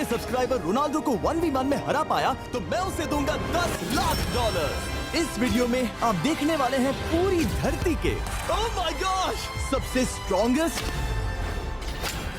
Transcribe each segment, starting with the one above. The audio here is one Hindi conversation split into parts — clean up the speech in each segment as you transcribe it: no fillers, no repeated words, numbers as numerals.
सब्सक्राइबर रोनाल्डो को 1v1 में हरा पाया तो मैं उसे दूंगा $10 लाख। इस वीडियो में आप देखने वाले हैं पूरी धरती के ओह माय गॉश सबसे स्ट्रॉन्गेस्ट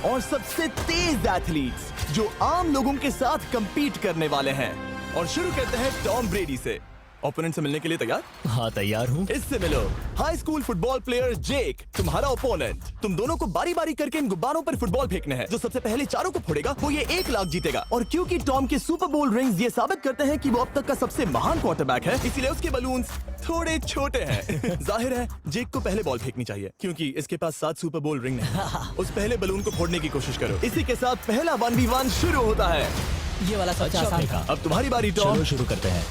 और सबसे तेज एथलीट्स जो आम लोगों के साथ compete करने वाले हैं। और शुरू करते हैं टॉम ब्रेडी से। ओपोनेंट से मिलने के लिए तैयार? हाँ तैयार हूँ। इससे मिलो। हाई स्कूल फुटबॉल प्लेयर जेक तुम्हारा ओपोनेंट। तुम दोनों को बारी बारी करके इन गुब्बारों पर फुटबॉल फेंकने हैं। जो सबसे पहले चारों को फोड़ेगा वो ये 1 लाख जीतेगा। और क्योंकि टॉम के सुपर बोल रिंग्स ये साबित करते हैं कि वो अब तक का सबसे महान क्वार्टरबैक है, इसीलिए उसके बलून्स थोड़े छोटे हैं। जाहिर है जेक को पहले बॉल फेंकनी चाहिए क्योंकि इसके पास 7 सुपर बोल रिंग है। उस पहले बलून को फोड़ने की कोशिश करो। इसी के साथ पहला 1v1 शुरू होता है। ये वाला सबसे आसान था। अब तुम्हारी बारी टॉम। चलो शुरू करते हैं।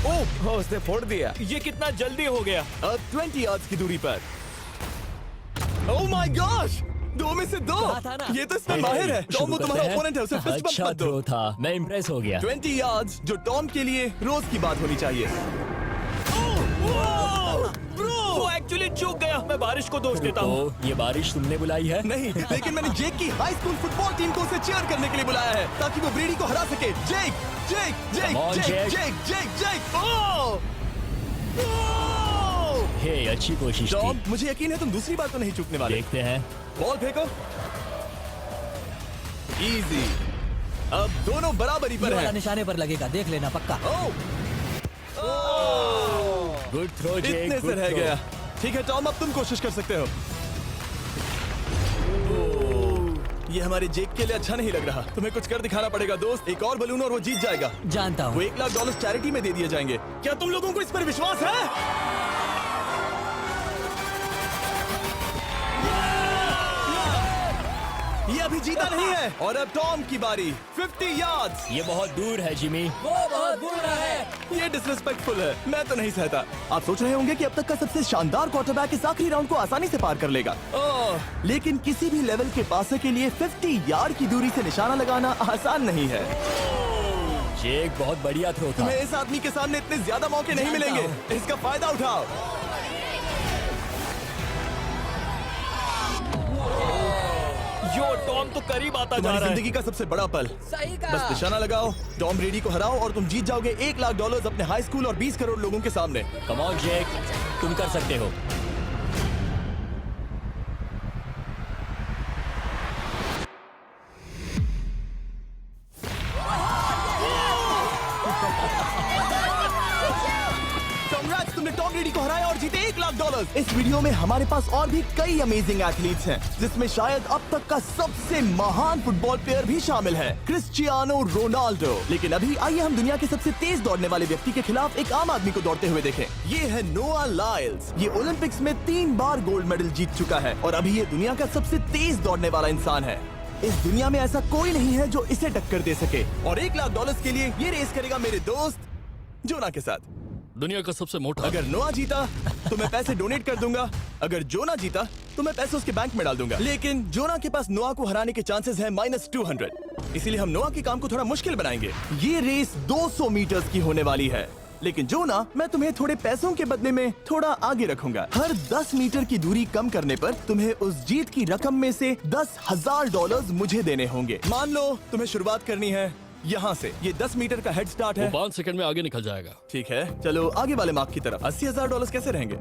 ओह उसने फोड़ दिया। ये कितना जल्दी हो गया। अब 20 यार्ड्स की दूरी पर। ओह माय गॉश 2 में से 2। कहा था ना। ये तो इसमें माहिर है। टॉम वो तुम्हारा ओपोनेंट है, उसे फिस्ट बम्प अच्छा मत दो। थ्रो था, मैं इम्प्रेस हो गया। 20 यार्ड्स जो टॉम के लिए रोज की बात होनी चाहिए। वो एक्चुअली चूक गया। मैं बारिश को दोष देता हूँ। ये बारिश तुमने बुलाई है? नहीं, लेकिन मैंने जेक की हाई स्कूल फुटबॉल टीम को उसे चीयर करने के लिए बुलाया है ताकि वो ब्रेडी को हरा सके। जेक जेक जेक Come on, जेक Jake. जेक जेक जेक ओह ओह! हे अच्छी कोशिश टॉम थी। मुझे यकीन है तुम दूसरी बार तो नहीं चूकने वाले। देखते हैं। बॉल फेंको। इजी। अब दोनों बराबरी ये पर वाला हैं। निशाने पर लगेगा, देख लेना पक्का। ओह ओह! गुड थ्रो जेक। इतने से good रह throw. गया। ठीक है टॉम अब तुम कोशिश कर सकते हो। ये हमारे जेक के लिए अच्छा नहीं लग रहा। तुम्हें कुछ कर दिखाना पड़ेगा दोस्त। एक और बलून और वो जीत जाएगा। जानता वो हूँ। $1 लाख चैरिटी में दे दिए जाएंगे। क्या तुम लोगों को इस पर विश्वास है? ये अभी जीता नहीं है। और अब टॉम की बारी। 50 यार्ड्स। ये बहुत दूर है जिमी। वो बहुत बुरा है। ये डिसरिस्पेक्टफुल है। मैं तो नहीं सहता। आप सोच रहे होंगे कि अब तक का सबसे शानदार क्वार्टरबैक इस आखिरी राउंड को आसानी से पार कर लेगा। लेकिन किसी भी लेवल के पासे के लिए 50 यार्ड की दूरी से निशाना लगाना आसान नहीं है। जेक बहुत बढ़िया थ्रो था। तुम्हें इस आदमी के सामने इतने ज्यादा मौके नहीं जानता मिलेंगे। इसका फायदा उठाओ। यो टॉम तो करीब आता जा तुम्हारी रहा है। जिंदगी का सबसे बड़ा पल। सही बस कहा। निशाना लगाओ, टॉम ब्रेडी को हराओ और तुम जीत जाओगे $1 लाख अपने हाई स्कूल और 20 करोड़ लोगों के सामने। कम ऑन जेक, तुम कर सकते हो। Congrats, तुमने टॉम ब्रेडी को हराया और जीते $1 लाख। इस वीडियो में हमारे पास और भी कई अमेजिंग एथलीट्स हैं, जिसमें शायद अब तक का सबसे महान फुटबॉल प्लेयर भी शामिल है, क्रिस्टियानो रोनाल्डो। लेकिन अभी आइए हम दुनिया के सबसे तेज दौड़ने वाले व्यक्ति के खिलाफ एक आम आदमी को दौड़ते हुए देखें। ये है नोआ लाइल्स। ये ओलंपिक्स में 3 बार गोल्ड मेडल जीत चुका है और अभी ये दुनिया का सबसे तेज दौड़ने वाला इंसान है। इस दुनिया में ऐसा कोई नहीं है जो इसे टक्कर दे सके। और $1 लाख के लिए ये रेस करेगा मेरे दोस्त जोना के साथ। दुनिया का सबसे मोटा। अगर नोआ जीता तो मैं पैसे डोनेट कर दूंगा। अगर जोना जीता तो मैं पैसे उसके बैंक में डाल दूंगा। लेकिन जोना के पास नोआ को हराने के चांसेस हैं -200। इसीलिए हम नोआ के काम को थोड़ा मुश्किल बनाएंगे। ये रेस 200 मीटर्स की होने वाली है। लेकिन जोना, मैं तुम्हें थोड़े पैसों के बदले में थोड़ा आगे रखूंगा। हर 10 मीटर की दूरी कम करने पर तुम्हें उस जीत की रकम में से $10,000 मुझे देने होंगे। मान लो तुम्हें शुरुआत करनी है यहाँ से। ये 10 मीटर का हेड स्टार्ट है। 5 सेकंड में आगे निकल जाएगा। ठीक है, चलो आगे वाले मार्क की तरफ। $80,000 कैसे रहेंगे?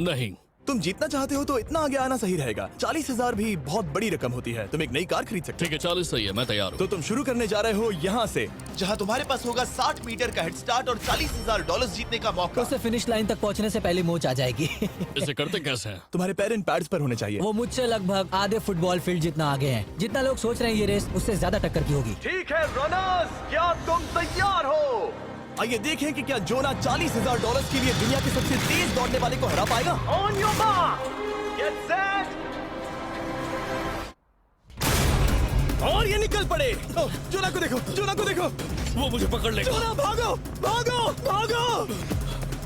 नहीं, तुम जीतना चाहते हो तो इतना आगे आना सही रहेगा। 40,000 भी बहुत बड़ी रकम होती है। तुम एक नई कार खरीद सकते ठीक है 40 सही है, मैं तैयार हूँ। हो। तो तुम शुरू करने जा रहे हो यहाँ से, जहाँ तुम्हारे पास होगा 60 मीटर का हेड स्टार्ट और $40,000 जीतने का मौका। उससे फिनिश लाइन तक पहुँचने से पहले मोच आ जाएगी। इसे करते कैसे हैं? तुम्हारे पैर इन पैड्स पर होने चाहिए। वो मुझसे लगभग आधे फुटबॉल फील्ड जितना आगे हैं। जितना लोग सोच रहे हैं ये रेस उससे ज्यादा टक्कर की होगी। ठीक है रनर्स, क्या तुम तैयार हो? आइए देखें कि क्या जोना $40,000 के लिए दुनिया के सबसे तेज दौड़ने वाले को हरा पाएगा। On your mark, get set, और ये निकल पड़े। जोना को देखो, जोना को देखो। वो मुझे पकड़ लेगा। जोना भागो, भागो, भागो,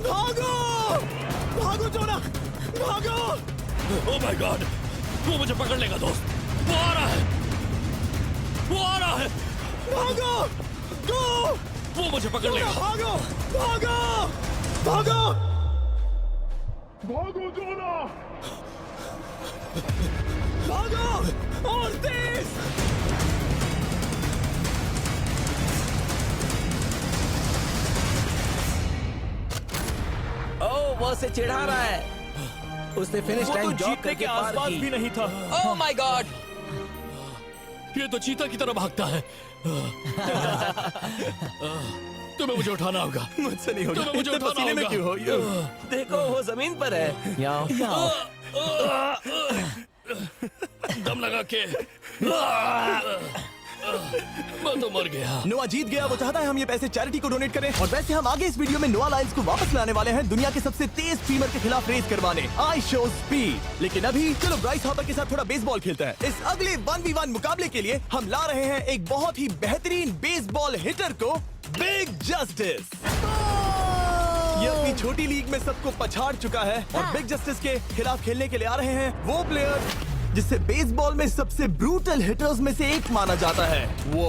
भागो, भागो जोना, भागो। ओह माय गॉड, वो मुझे पकड़ लेगा दोस्त। वो आ रहा है, वो आ रहा है। भागो, गो, वो मुझे पकड़ लेगा। भागो, भागो, भागो, भागो जोना, भागो और तेज। वो उसे चिढ़ा रहा है। उसने फिनिश वो तो लाइन जॉब जीतने करके के पार आसपास की। भी नहीं था। Oh my God! ये तो चीता की तरह भागता है। तुम्हें मुझे उठाना होगा। मुझसे नहीं होगा। तुम्हें मुझे इतने उठाना पसीने में होगा। क्यों हो? देखो वो जमीन पर है। दम लगा के मैं तो मर गया। नोआ जीत गया। वो चाहता है हम ये पैसे चैरिटी को डोनेट करें। और वैसे हम आगे इस वीडियो में नोआ लाइल्स को वापस लाने वाले हैं दुनिया के सबसे तेज स्ट्रीमर के खिलाफ रेस करवाने, आई शो स्पीड। लेकिन अभी चलो ब्राइस हार्पर के साथ थोड़ा बेसबॉल खेलते हैं। इस अगले 1v1 मुकाबले के लिए हम ला रहे हैं एक बहुत ही बेहतरीन बेसबॉल हिटर को, बिग जस्टिस। ये अपनी छोटी लीग में सबको पछाड़ चुका है और बिग जस्टिस के खिलाफ खेलने के लिए आ रहे हैं वो प्लेयर जिसे बेसबॉल में सबसे ब्रूटल हिटर्स में से एक माना जाता है। वो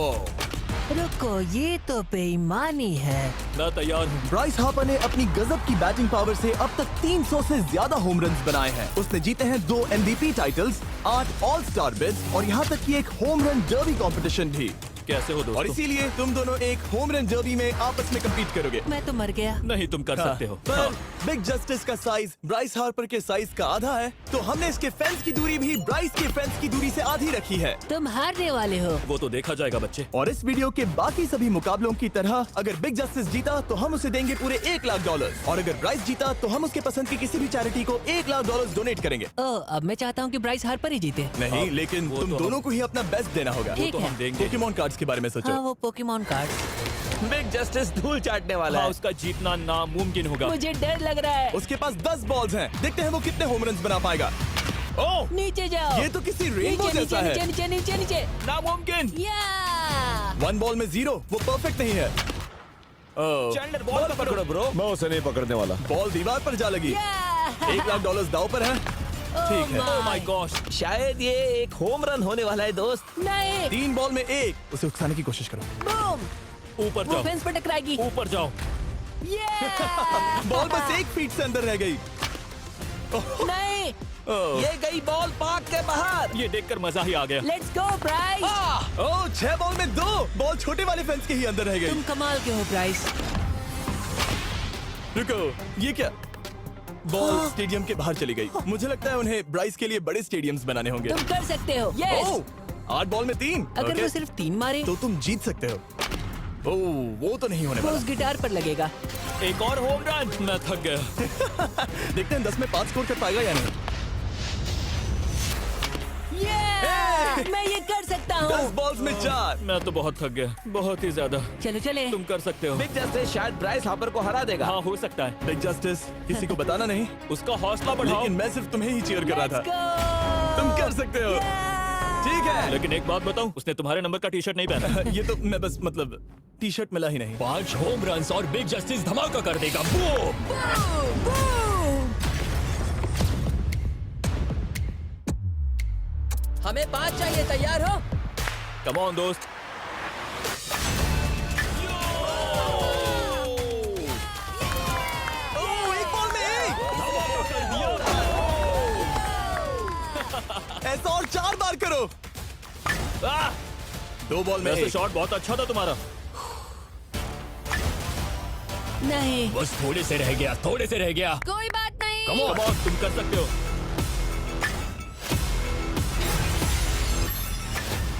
रुको, ये तो बेईमानी है। मैं तैयार हूँ। ब्राइस हार्पर ने अपनी गजब की बैटिंग पावर से अब तक 300 से ज्यादा होम रन्स बनाए हैं। उसने जीते हैं 2 MVP titles, 8 all star bids और यहाँ तक कि एक होम रन डर्बी कंपटीशन भी। कैसे हो और दोस्तों? इसीलिए तुम दोनों एक होम रन डर्बी में आपस में कम्पीट करोगे। मैं तो मर गया। नहीं, तुम कर सकते हो। पर बिग जस्टिस का साइज ब्राइस हार्पर के साइज का आधा है, तो हमने इसके फेंस की दूरी भी ब्राइस के फेंस की दूरी से आधी रखी है। तुम हारने वाले हो। वो तो देखा जाएगा बच्चे। और इस वीडियो के बाकी सभी मुकाबलों की तरह अगर बिग जस्टिस जीता तो हम उसे देंगे पूरे $1 लाख और अगर ब्राइस जीता तो हम उसके पसंद की किसी भी चैरिटी को $1 लाख डोनेट करेंगे। ओह, अब मैं चाहता हूँ कि ब्राइस हार्पर ही जीते। नहीं, लेकिन वो तुम तो हम- दोनों को ही अपना बेस्ट देना होगा। ठीक तो है। हम देंगे। पोकेमॉन कार्ड्स के बारे में सोचो। हाँ, वो पोकेमॉन कार्ड। बिग जस्टिस धूल चाटने वाला हाँ, है। उसका जीतना नामुमकिन होगा। मुझे डर लग रहा है। उसके पास 10 बॉल्स हैं। देखते हैं वो कितने होम रन्स बना पाएगा। ओह, नीचे जाओ। ये तो किसी रेनबो नीचे जैसा नीचे है। नीचे नीचे नीचे। नामुमकिन। या 1 बॉल में 0, वो परफेक्ट नहीं है। चैंडलर बॉल पकड़ो ब्रो। मैं उसे नहीं पकड़ने वाला। बॉल दीवार पर जा लगी। $1 लाख दाव पर है। ठीक है। ओह माय गॉश। शायद ये एक होम रन होने वाला है दोस्त। नहीं। 3 बॉल में 1, उसे उकसाने की कोशिश करो। बूम। ऊपर वो जाओ। फेंस पर टकराएगी। ऊपर जाओ। बॉल बस 1 फीट से अंदर रह गई। नहीं। ये गई बॉल पार्क के बाहर। ये देखकर मजा ही आ गया। Let's go Bryce. Oh, 6 ball में 2, बॉल छोटे वाले फेंस के ही अंदर रह गई। तुम कमाल के हो ब्राइस। रुको, ये क्या? बॉल स्टेडियम के बाहर चली गई। मुझे लगता है उन्हें ब्राइस के लिए बड़े स्टेडियम्स बनाने होंगे। तुम कर सकते हो। यस। ओह, 8 बॉल में 3। अगर ओके, वो सिर्फ 3 मारे तो तुम जीत सकते हो। ओह, वो तो नहीं होने वो वाला। उस गिटार पर लगेगा। एक और होम रन। मैं थक गया। देखते हैं 10 में 5 स्कोर कर पाएगा या नहीं। मैं ये कर सकता 10 हूँ। बॉल्स में 4। मैं तो बहुत थक गया, बहुत ही ज्यादा। चलो चले। तुम कर सकते हो। बिग जस्टिस शायद ब्राइस हार्पर को हरा देगा। हाँ, हो सकता है। बिग जस्टिस किसी को बताना नहीं, उसका हौसला बढ़ाओ। लेकिन मैं सिर्फ तुम्हें ही चीयर कर रहा था। तुम कर सकते हो। ठीक है। लेकिन एक बात बताऊं, उसने तुम्हारे नंबर का टी शर्ट नहीं पहना। ये तो मैं बस मतलब टी शर्ट मिला ही नहीं। 5 होम रन्स और बिग जस्टिस धमाका कर देगा। बूम! हमें 5 चाहिए। तैयार हो? कम ऑन दोस्त। ओह, 1 बॉल में 1। ऐसा और 4 बार करो। 2 बॉल में वैसे 1। शॉट बहुत अच्छा था तुम्हारा। नहीं। बस थोड़े से रह गया, थोड़े से रह गया। कोई बात नहीं। कम ऑन, तुम कर सकते हो।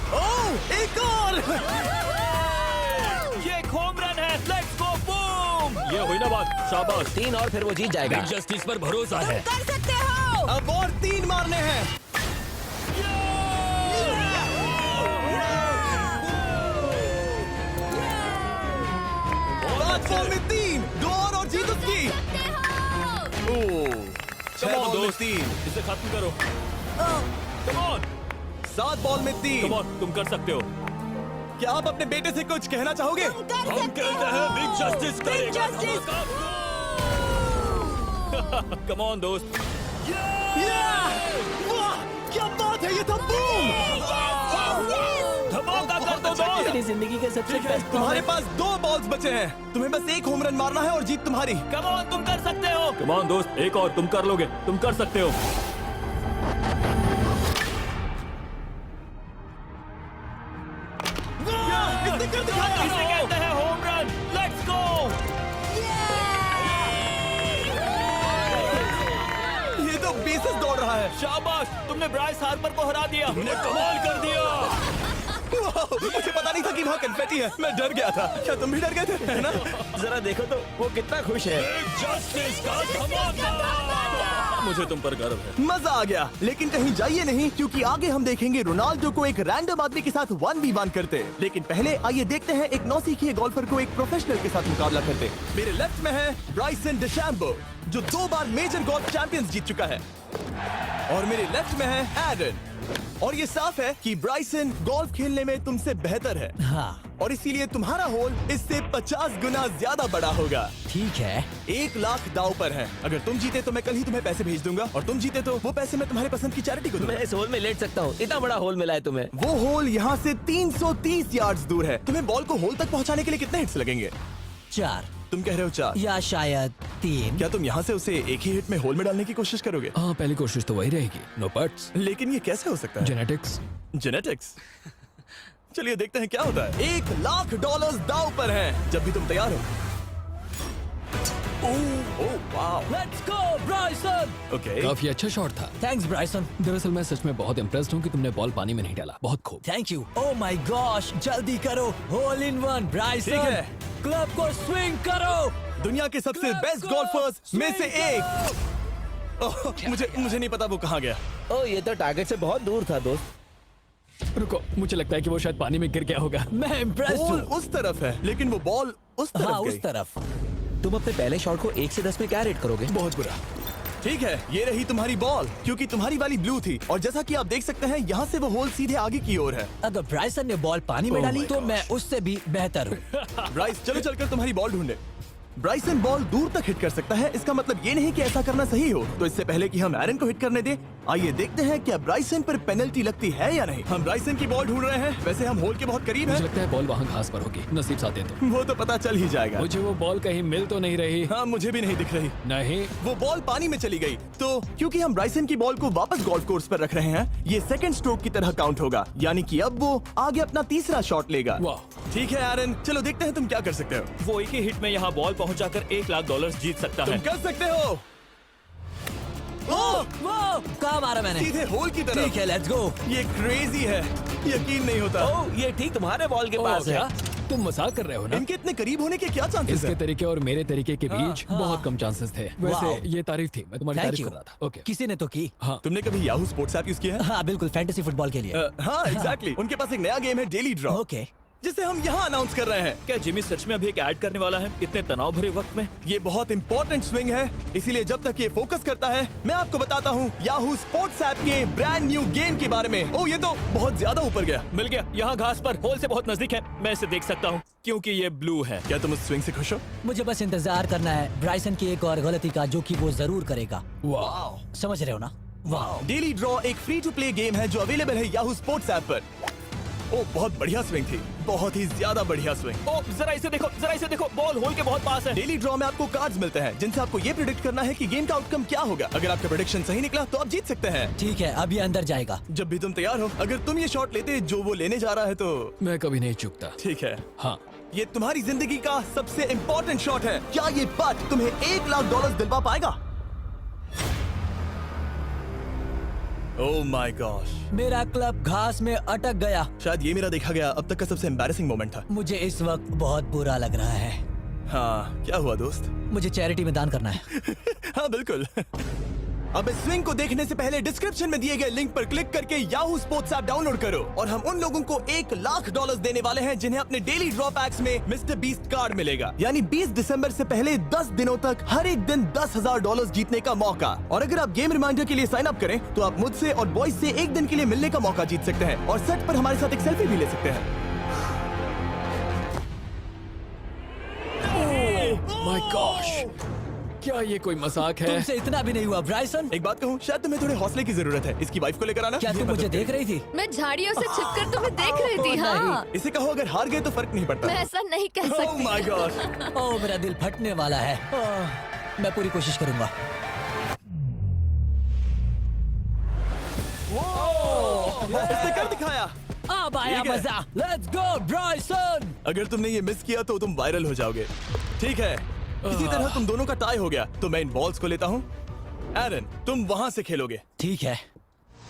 ओह, एक और। ये एक होम रन है। Let's go boom. ये हुई ना बात। शाबाश। 3 और फिर वो जीत जाएगा। बिग जस्टिस पर भरोसा है। कर सकते हो। अब और 3 मारने हैं। 5 बॉल में 3, 2 और जीत उसकी। ओह, 6 कम ऑन बॉल में दोस्त, 3, इसे खत्म करो। कम ऑन, 7 बॉल में 3। कम ऑन, तुम कर सकते हो। क्या आप अपने बेटे से कुछ कहना चाहोगे? हम कहते हैं बिग जस्टिस करेगा धमाका। कम ऑन दोस्त। वाह, क्या बात है, ये था बूम। धमाका कर दो दोस्त। मेरी जिंदगी का सबसे ठीक है, बेस्ट तुम्हारे पास 2 बॉल्स बचे हैं। तुम्हें बस 1 होम रन मारना है और जीत तुम्हारी। कम ऑन, तुम कर सकते हो। कम ऑन दोस्त, एक और, तुम कर लोगे, तुम कर सकते हो। इसने कर दिखाया। इसे कहते हैं होम रन। Let's go. शाबाश, तुमने ब्राइस हार्पर को हरा दिया। तुमने कमाल कर दिया। वाह, मुझे पता नहीं था कि वहाँ कन्फेटी है। मैं डर गया था। क्या तुम भी डर गए थे, है ना? जरा देखो तो वो कितना खुश है। जस्टिस का धमाका। मुझे तुम पर गर्व है। मजा आ गया। लेकिन कहीं जाइए नहीं, क्योंकि आगे हम देखेंगे रोनाल्डो को एक रैंडम आदमी के साथ 1v1 करते। लेकिन पहले आइए देखते हैं एक नौसिखिए गोल्फर को एक प्रोफेशनल के साथ मुकाबला करते। मेरे लेफ्ट में है ब्राइसन डेशैम्बो, जो 2 बार मेजर गोल्फ चैंपियंस जीत चुका है, और मेरे लेफ्ट में है एरन। और ये साफ है कि ब्राइसन गोल्फ खेलने में तुमसे बेहतर है, हाँ और इसीलिए तुम्हारा होल इससे 50 गुना ज्यादा बड़ा होगा। ठीक है। 1 लाख दाव पर है। अगर तुम जीते तो मैं कल ही तुम्हें पैसे भेज दूंगा, और तुम जीते तो वो पैसे मैं तुम्हारे पसंद की चैरिटी को दूंगा। मैं इस होल में लेट सकता हूँ, इतना बड़ा होल मिला है तुम्हें। वो होल यहाँ से 330 यार्ड्स दूर है। तुम्हें बॉल को होल तक पहुँचाने के लिए कितने हिट्स लगेंगे? 4 तुम कह रहे हो 4? या शायद 3। क्या तुम यहाँ से उसे एक ही हिट में होल में डालने की कोशिश करोगे? हाँ, पहली कोशिश तो वही रहेगी। No buts. लेकिन ये कैसे हो सकता है? जेनेटिक्स। जेनेटिक्स। चलिए देखते हैं क्या होता है। $1 लाख दाव पर है, जब भी तुम तैयार हो। ओह वाह, लेट्स गो ब्राइसन। ओके। काफी अच्छा शॉट था। थैंक्स ब्राइसन। दरअसल मैं सच में बहुत इम्प्रेस्ड हूँ कि तुमने बॉल पानी में नहीं डाला। बहुत खूब। Thank you. Oh my gosh, जल्दी करो। Hole in one Bryson. ठीक है। क्लब को स्विंग करो। दुनिया के सबसे बेस्ट गोल्फर्स में से एक। ओह, मुझे नहीं पता वो कहाँ गया। ओ, ये तो टारगेट से बहुत दूर था दोस्त। रुको, मुझे लगता है कि वो शायद पानी में गिर गया होगा। मैं इम्प्रेस्ड बॉल हूँ। उस तरफ है, लेकिन वो बॉल उस तरफ हाँ गई। उस तरफ। तुम अपने पहले शॉट को 1 से 10 में क्या रेट करोगे? बहुत बुरा। ठीक है, ये रही तुम्हारी बॉल, क्योंकि तुम्हारी वाली ब्लू थी, और जैसा कि आप देख सकते हैं यहाँ से वो होल सीधे आगे की ओर है। अगर ब्राइसन ने बॉल पानी में Oh डाली my तो gosh. मैं उससे भी बेहतर हूँ। ब्राइस, चलो चलकर तुम्हारी बॉल ढूंढे। ब्राइसन बॉल दूर तक हिट कर सकता है, इसका मतलब ये नहीं कि ऐसा करना सही हो। तो इससे पहले कि हम एरन को हिट करने दें, आइए देखते हैं क्या ब्राइसन पर पेनल्टी लगती है या नहीं। हम ब्राइसन की बॉल ढूंढ रहे हैं। वैसे हम होल के बहुत करीब मुझे हैं। लगता है बॉल वहाँ घास पर होगी। नसीब साथ दे तो। वो तो पता चल ही जाएगा। मुझे वो बॉल कहीं मिल तो नहीं रही। हाँ, मुझे भी नहीं दिख रही। नहीं। वो बॉल पानी में चली गई। तो क्योंकि हम ब्राइसन की बॉल को वापस गोल्फ कोर्स पर रख रहे हैं, ये सेकंड स्ट्रोक की तरह काउंट होगा, यानी कि अब वो आगे अपना तीसरा शॉट लेगा। वाह। ठीक है एरन, चलो देखते हैं तुम क्या कर सकते हो। वो एक ही हिट में यहाँ बॉल पहुँचाकर $1 लाख जीत सकता तुम है। कर सकते हो। ओह, वो कहाँ मारा मैंने? सीधे होल की तरफ। ठीक है, लेट्स गो। ये क्रेजी है, यकीन नहीं होता। ओह, ये ठीक तुम्हारे बॉल के पास है। क्या तुम मजाक कर रहे हो ना? इनके इतने करीब होने के क्या चांसेस इसके हैं? तरीके और मेरे तरीके के बीच हाँ। बहुत कम चांसेस थे। वैसे वाओ। ये तारीफ थी, मैं तुम्हारी थैंक तारीफ यू। कर रहा था। ओके। किसी ने तो की। हाँ। तुमने कभी याहू स्पोर्ट्स ऐप यूज किया है? हाँ बिल्कुल, फैंटेसी फुटबॉल के लिए। हाँ एग्जैक्टली। उनके पास एक नया गेम है, डेली ड्रॉ, ओके। जिसे हम यहाँ अनाउंस कर रहे हैं। क्या जिमी सच में अभी एक ऐड करने वाला है इतने तनाव भरे वक्त में? ये बहुत इंपॉर्टेंट स्विंग है, इसीलिए जब तक ये फोकस करता है, मैं आपको बताता हूँ याहू स्पोर्ट्स ऐप के ब्रांड न्यू गेम के बारे में। ओह, ये तो बहुत ज्यादा ऊपर गया। मिल गया, यहाँ घास पर होल से बहुत नजदीक है। मैं इसे देख सकता हूँ क्योंकि ये ब्लू है। क्या तुम उस स्विंग से खुश हो? मुझे बस इंतजार करना है ब्राइसन की एक और गलती का, जो कि वो जरूर करेगा। वाह। समझ रहे हो ना? वाह। डेली ड्रॉ एक फ्री टू प्ले गेम है जो अवेलेबल है याहू स्पोर्ट्स ऐप पर। ओह, बहुत बढ़िया स्विंग थी, बहुत ही ज्यादा बढ़िया स्विंग। ओ, जरा इसे देखो, बॉल होल के बहुत पास है। डेली ड्रॉ में आपको कार्ड्स मिलते हैं, जिनसे आपको ये प्रेडिक्ट करना है कि गेम का आउटकम क्या होगा। अगर आपका प्रेडिक्शन सही निकला तो आप जीत सकते हैं। ठीक है, अब ये अंदर जाएगा। जब भी तुम तैयार हो, अगर तुम ये शॉट लेते जो वो लेने जा रहा है तो मैं कभी नहीं चूकता। ठीक है। हाँ। ये तुम्हारी जिंदगी का सबसे इम्पोर्टेंट शॉट है। क्या ये पट तुम्हें $1 लाख दिलवा पाएगा? ओह माय गॉश, मेरा क्लब घास में अटक गया। शायद ये मेरा देखा गया अब तक का सबसे एम्बैरेसिंग मोमेंट था। मुझे इस वक्त बहुत बुरा लग रहा है। हाँ, क्या हुआ दोस्त? मुझे चैरिटी में दान करना है। हाँ बिल्कुल। अब इस स्विंग को देखने से पहले डिस्क्रिप्शन में दिए गए लिंक पर क्लिक करके याहू स्पोर्ट्स ऐप डाउनलोड करो, और हम उन लोगों को $1 लाख देने वाले हैं जिन्हें अपने डेली ड्रॉ पैक्स में मिस्टर बीस्ट कार्ड मिलेगा। यानी 20 दिसंबर से पहले 10 दिनों तक हर एक दिन $10,000 जीतने का मौका। और अगर आप गेम रिमाइंडर के लिए साइन अप करें तो आप मुझसे और बॉयज से एक दिन के लिए मिलने का मौका जीत सकते हैं, और सेट पर हमारे साथ एक सेल्फी भी ले सकते हैं। माय गॉश, क्या ये कोई मजाक है? तुमसे इतना भी नहीं हुआ ब्राइसन। एक बात कहूँ, शायद तुम्हें थोड़े हौसले की जरूरत है। इसकी वाइफ को लेकर आना। क्या ये तुम मदद मुझे करेगी। देख रही थी? मैं झाड़ियों से छिपकर तुम्हें देख रही थी। ओह, हाँ, इसे कहो अगर हार गए तो फर्क नहीं पड़ता। मैं ऐसा नहीं कह ओह सकती। My God. ओह, मेरा दिल फटने वाला है। मैं पूरी कोशिश करूंगा। इसने कर दिखाया। अब आया ठीक है। मजा। Let's go Bryson. अगर तुमने ये मिस किया तो तुम वायरल हो जाओगे। ठीक है, इसी तरह तुम दोनों का टाई हो गया, तो मैं इन बॉल्स को लेता हूँ एरन, तुम वहां से खेलोगे। ठीक है,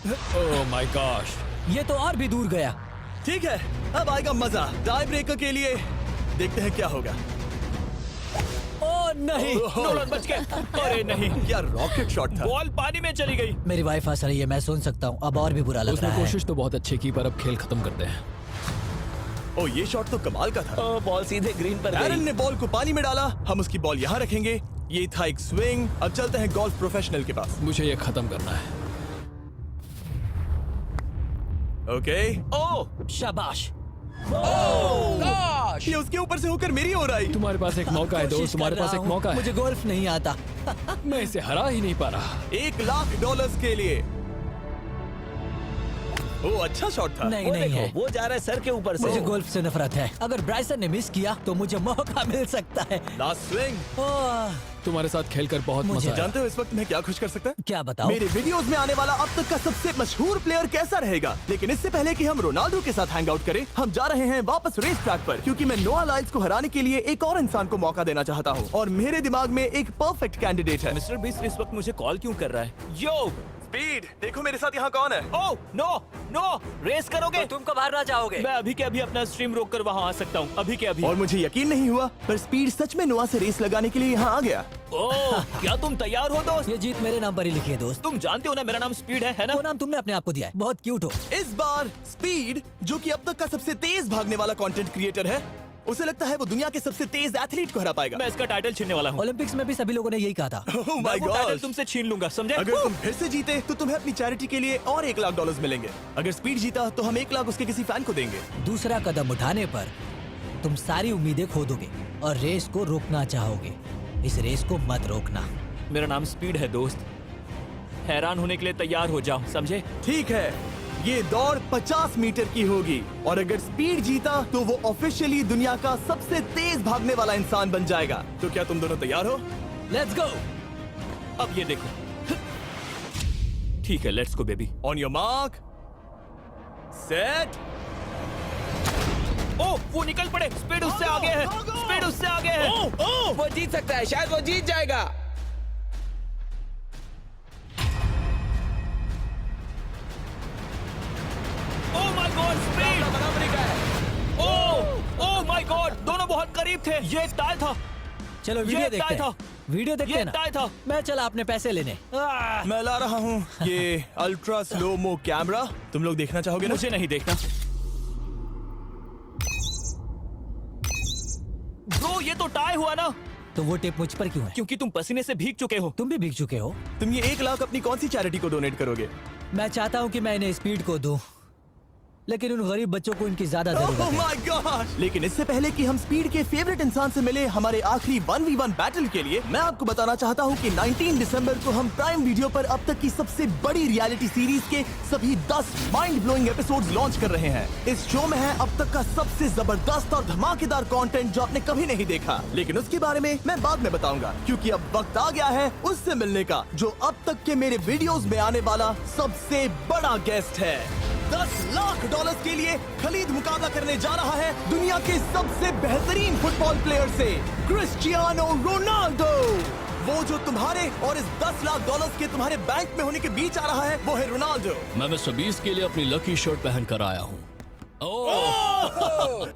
ओह माय गॉश। ये तो और भी दूर गया। ठीक है, अब आएगा मजा। टाई ब्रेकर के लिए देखते हैं क्या होगा। ओ नहीं, नोलन बच गए। अरे नहीं, क्या रॉकेट शॉट था। बॉल पानी में चली गई। मेरी वाइफ हंस रही है, मैं सुन सकता हूँ। अब और भी बुरा लग उसने रहा है। कोशिश तो बहुत अच्छी की, पर अब खेल खत्म करते हैं। ओ, ये शॉट तो कमाल का था। बॉल सीधे ग्रीन पर एरन गई। ने बॉल को पानी में डाला, हम उसकी बॉल यहाँ रखेंगे। ये था एक स्विंग। अब चलते हैं गोल्फ प्रोफेशनल के पास। मुझे ये खत्म करना है। ओके। ओह शाबाश। ये उसके ऊपर से होकर मेरी ओर आई। तुम्हारे पास एक मौका है दोस्त, कोशिश तुम्हारे कर पास रहा एक हूँ। मौका है। मुझे गोल्फ नहीं आता। मैं इसे हरा ही नहीं पा रहा। $1,00,000 के लिए। ओ, अच्छा शॉट था। नहीं वो नहीं है, देखो, वो जा रहा है सर के ऊपर से। मुझे गोल्फ से नफरत है। अगर ब्राइसन ने मिस किया तो मुझे मौका मिल सकता है। Last swing. ओह, तुम्हारे साथ खेलकर बहुत मुझे मजा आया। जानते हो इस वक्त मैं क्या खुश कर सकता है? क्या बताओ? मेरे वीडियोस में आने वाला अब तक का सबसे मशहूर प्लेयर कैसा रहेगा। लेकिन इससे पहले कि हम रोनाल्डो के साथ हैंग आउट करें, हम जा रहे हैं वापस रेस ट्रैक पर, क्योंकि मैं नोआ लाइल्स को हराने के लिए एक और इंसान को मौका देना चाहता हूँ। और मेरे दिमाग में एक परफेक्ट कैंडिडेट है। मिस्टर बीस्ट इस वक्त मुझे कॉल क्यों कर रहा है? यो, स्पीड, देखो मेरे साथ यहाँ कौन है। ओह नो नो, रेस करोगे? तुम कब हारना चाहोगे? मैं अभी के अभी अपना स्ट्रीम रोक कर वहाँ आ सकता हूँ। अभी के अभी। और मुझे यकीन नहीं हुआ, पर स्पीड सच में नोआ से रेस लगाने के लिए यहाँ आ गया। ओह, क्या तुम तैयार हो दोस्त? ये जीत मेरे नाम पर ही लिखी है दोस्त। तुम जानते हो ना मेरा नाम स्पीड है ना? वो नाम तुमने अपने आप को दिया है। बहुत क्यूट हो। इस बार स्पीड, जो कि अब तक का सबसे तेज भागने वाला कंटेंट क्रिएटर है, उसे लगता है वो दुनिया के सबसे तेज एथलीट को हरा पाएगा। मैं इसका टाइटल छीनने वाला हूँ। ओलंपिक्स में भी सभी लोगों ने यही कहा था। Oh my मैं वो टाइटल God! तुमसे छीन लूंगा, समझे? अगर तुम फिर से जीते तो तुम्हें अपनी चैरिटी के लिए और $1,00,000 मिलेंगे। अगर स्पीड जीता तो हम 1 लाख उसके किसी फैन को देंगे। दूसरा कदम उठाने पर तुम सारी उम्मीदें खो दोगे और रेस को रोकना चाहोगे। इस रेस को मत रोकना। मेरा नाम स्पीड है दोस्त। हैरान होने के लिए तैयार हो जाओ, समझे? ठीक है, ये दौड़ 50 मीटर की होगी और अगर स्पीड जीता तो वो ऑफिशियली दुनिया का सबसे तेज भागने वाला इंसान बन जाएगा। तो क्या तुम दोनों तैयार हो? Let's go. अब ये देखो। ठीक है, let's go baby. On your mark, set. Oh, वो निकल पड़े। स्पीड उससे आगे है। स्पीड उससे आगे है। वो जीत सकता है, शायद वो जीत जाएगा। Oh my God, speed. बराबरी का है। ओह माय गॉड, दोनों बहुत करीब थे। ये टाई था। चलो ये वीडियो देखते टाई हैं। था। वीडियो देखते ये हैं ना। टाई था। मैं चला अपने पैसे लेने। मैं ला रहा हूँ ये अल्ट्रा स्लो मो कैमरा। तुम लोग देखना चाहोगे ना? मुझे नहीं देखना। ब्रो, ये तो टाई हुआ ना? तो वो टिप मुझ पर क्यों है? क्योंकि तुम पसीने से भीग चुके हो। तुम भी भीग चुके हो। तुम ये 1 लाख अपनी कौन सी चैरिटी को डोनेट करोगे? मैं चाहता हूँ कि मैं इन्हें स्पीड को दूं, लेकिन उन गरीब बच्चों को इनकी ज्यादा जरूरत Oh है। my gosh! लेकिन इससे पहले कि हम स्पीड के फेवरेट इंसान से मिले हमारे आखिरी 1v1 बैटल के लिए, मैं आपको बताना चाहता हूँ कि 19 दिसंबर को हम प्राइम वीडियो पर अब तक की सबसे बड़ी रियलिटी सीरीज के सभी 10 माइंड ब्लोइंग एपिसोड्स लॉन्च कर रहे हैं। इस शो में है अब तक का सबसे जबरदस्त और धमाकेदार कंटेंट जो आपने कभी नहीं देखा, लेकिन उसके बारे में मैं बाद में बताऊंगा, क्योंकि अब वक्त आ गया है उससे मिलने का जो अब तक के मेरे वीडियोस में आने वाला सबसे बड़ा गेस्ट है। $10,00,000 के लिए खलीद मुकाबला करने जा रहा है दुनिया के सबसे बेहतरीन फुटबॉल प्लेयर से, क्रिस्टियानो रोनाल्डो। वो जो तुम्हारे और इस $10,00,000 के तुम्हारे बैंक में होने के बीच आ रहा है, वो है रोनाल्डो। मैं मिस्टर बीस्ट के लिए अपनी लकी शर्ट पहन कर आया हूँ।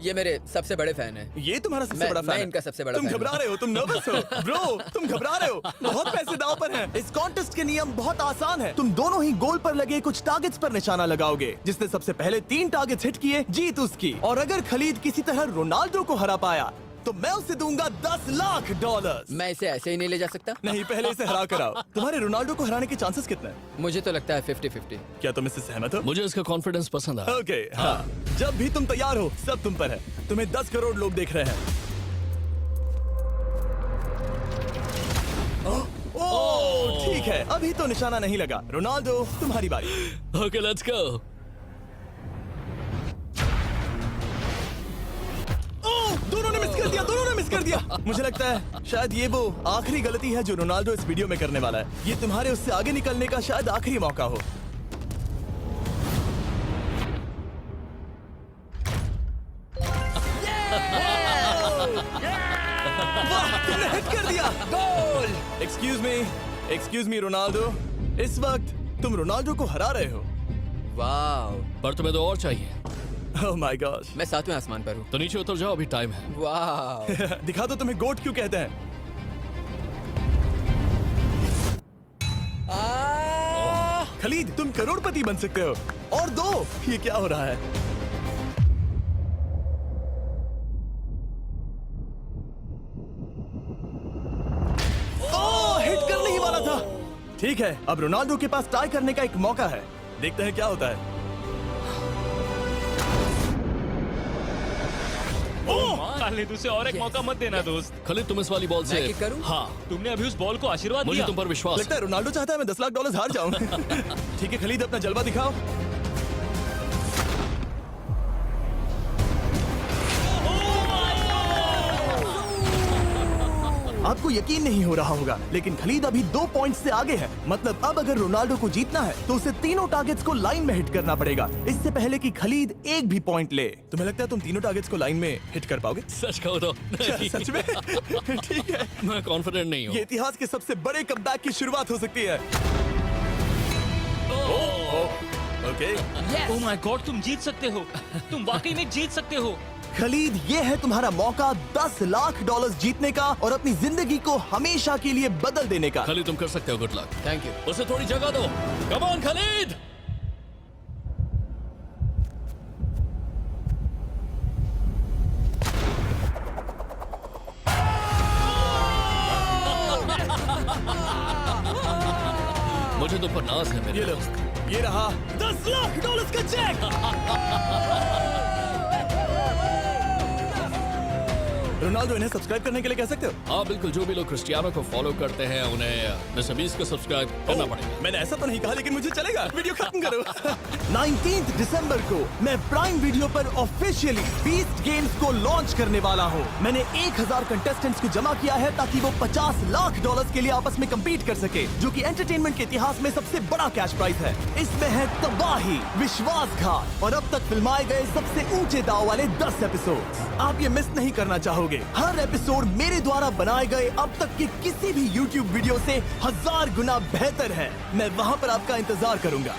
ये मेरे सबसे बड़े फैन है। ये तुम्हारा सबसे मैं- बड़ा फैन मैं है। इनका सबसे बड़ा तुम फैन घबरा हूं। रहे हो, तुम नर्वस हो ब्रो, तुम घबरा रहे हो। बहुत पैसे दांव पर हैं। इस कॉन्टेस्ट के नियम बहुत आसान है। तुम दोनों ही गोल पर लगे कुछ टारगेट्स पर निशाना लगाओगे। जिसने सबसे पहले 3 टारगेट्स हिट किए जीत उसकी। और अगर खलीद किसी तरह रोनाल्डो को हरा पाया तो मैं उसे दूंगा $10,00,000। मैं इसे ऐसे ही नहीं ले जा सकता। नहीं, पहले इसे हरा कर आओ। तुम्हारे रोनाल्डो को हराने के चांसेस कितने हैं? मुझे तो लगता है 50-50। क्या तुम इससे सहमत हो? मुझे इसका कॉन्फिडेंस पसंद आया। ओके, हाँ। जब भी तुम तैयार हो सब तुम पर है। तुम्हें 10 करोड़ लोग देख रहे हैं। ओह, ठीक है, अभी तो निशाना नहीं लगा। रोनाल्डो, तुम्हारी बारी। Okay, let's go. ओह, दोनों ने मिस कर दिया, दोनों ने मिस कर दिया। मुझे लगता है शायद ये वो आखिरी गलती है जो रोनाल्डो इस वीडियो में करने वाला है। ये तुम्हारे उससे आगे निकलने का शायद आखिरी मौका हो। वाह, तुमने हिट कर दिया। Goal. Excuse me, excuse me Ronaldo, इस वक्त तुम रोनाल्डो को हरा रहे हो। वाह, पर तुम्हें तो और चाहिए, ओह माय गॉड। मैं 7वें आसमान पर हूँ। तो नीचे उतर जाओ, अभी टाइम है। वाह, दिखा दो तुम्हें गोट क्यों कहते हैं। खलीद, तुम करोड़पति बन सकते हो। और दो, ये क्या हो रहा है? ओह, हिट करने ही वाला था। ठीक है, अब रोनाल्डो के पास टाई करने का एक मौका है। देखते हैं क्या होता है। खालिद, उसे और एक मौका मत देना दोस्त। खलीद, तुम इस वाली बॉल से मैं किक करूं? हाँ, तुमने अभी उस बॉल को आशीर्वाद मुझे दिया। तुम पर विश्वास लगता है रोनाल्डो चाहता है मैं $10 लाख हार जाऊं। ठीक है खलीद, अपना जलवा दिखाओ। आपको यकीन नहीं हो रहा होगा, लेकिन खलीद अभी 2 पॉइंट से आगे है। मतलब अब अगर रोनाल्डो को जीतना है तो उसे तीनों टारगेट्स को लाइन में हिट करना पड़ेगा, इससे पहले कि खलीद एक भी पॉइंट ले। तुम्हें लगता है तुम तीनों टारगेट्स को लाइन में हिट कर पाओगे? सच कहो तो नहीं। सच में? ठीक है, मैं कॉन्फिडेंट नहीं हूँ। ये इतिहास के सबसे बड़े कमबैक की शुरुआत हो सकती है। ओके, ओह माय गॉड, तुम जीत सकते हो। तुम वाकई में जीत सकते हो। खलीद, ये है तुम्हारा मौका $10 लाख जीतने का और अपनी जिंदगी को हमेशा के लिए बदल देने का। खलीद, तुम कर सकते हो। Good luck. Thank you. उसे थोड़ी जगह दो। Come on Khalid. मुझे तुम पर नाज है मेरे ये लो, दोस्त। ये रहा $10 लाख का चेक। रोनाल्डो, इन्हें सब्सक्राइब करने के लिए कह सकते हो? हाँ बिल्कुल, जो भी लोग क्रिस्टियानो को फॉलो करते हैं उन्हें मिस्टर बीस्ट को सब्सक्राइब करना पड़ेगा। मैंने ऐसा तो नहीं कहा, लेकिन मुझे चलेगा। वीडियो खत्म करो। 19 दिसंबर को मैं प्राइम वीडियो पर ऑफिशियली बीस्ट गेम्स को लॉन्च करने वाला हूँ। मैंने 1000 कंटेस्टेंट्स को जमा किया है ताकि वो $50 लाख के लिए आपस में कम्पीट कर सके, जो कि एंटरटेनमेंट के इतिहास में सबसे बड़ा कैश प्राइज है। इसमें है तबाही, विश्वासघात और अब तक फिल्माए गए सबसे ऊंचे दाव वाले 10 एपिसोड। आप ये मिस नहीं करना चाहोगे। हर एपिसोड मेरे द्वारा बनाए गए अब तक के किसी भी YouTube वीडियो से 1000 गुना बेहतर है। मैं वहाँ पर आपका इंतजार करूंगा।